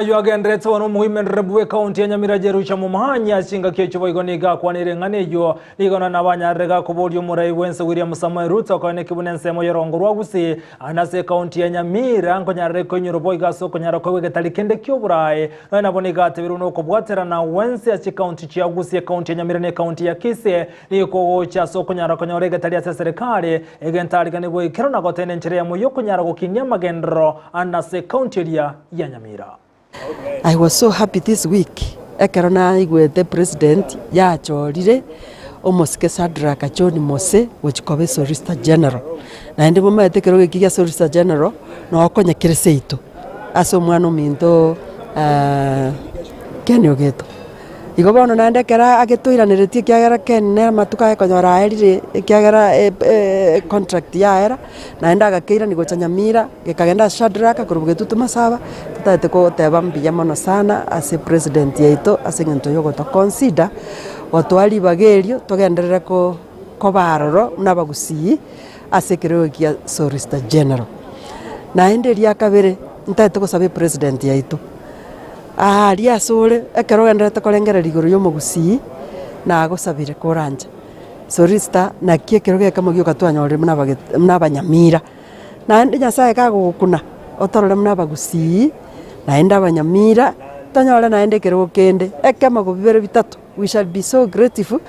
Yogendretse wano muhimenre buwe county ya Nyamira jerusha mu mahanya singa kecho boigoniga kwanire nganejo ligona nabanyarega kubolyo murai wense William Samuel Ruto kone kibunense mo yorongorwa gusi anase county ya Nyamira nkonyarre konyuro boiga so konyara ko wegetali kende kyoburaye na boniga tebiru no kubwatera na wense achi county ya gusi county ya Nyamira ne county ya Kise liko cha so konyara konyorega tali ya serikali egentali kane boy kirona gotene nchere ya moyo konyara gokinya magendro anase county ya Nyamira. I was so happy this week. Ekarona igwete president ya chorire Omosike Shadrack John Mose wachikobe Solicitor General. Na ndi mama etekeroge kigia Solicitor General no akonya kireseito. Aso mwana minto kenyo geto. Igo bono nande kera agetoiraneretie kiagera kenne matuka ekonyora erire kiagera contract ya era naenda agakeira ni gocha Nyamira gekagenda Shadrack kurubugetutu masaba tutate ko teba mbiya mono sana as president yeito asengento yogo to consider watwali bagerio togenderera ko baroro nabagusi asekerogia Solicitor General naende ria kabere ntate ko sabe president yeito ria sore ekerogenda takolengera ligoro yomugusi na agosabire koranja Solicitor na kiekeroge kamugio katwanyore mnabanyamira na ndi nyasaye kagukuna otorole mnabagusi na enda abanyamira tanyore na ende kerogo kende ekama go bibere bitatu. We shall be so grateful.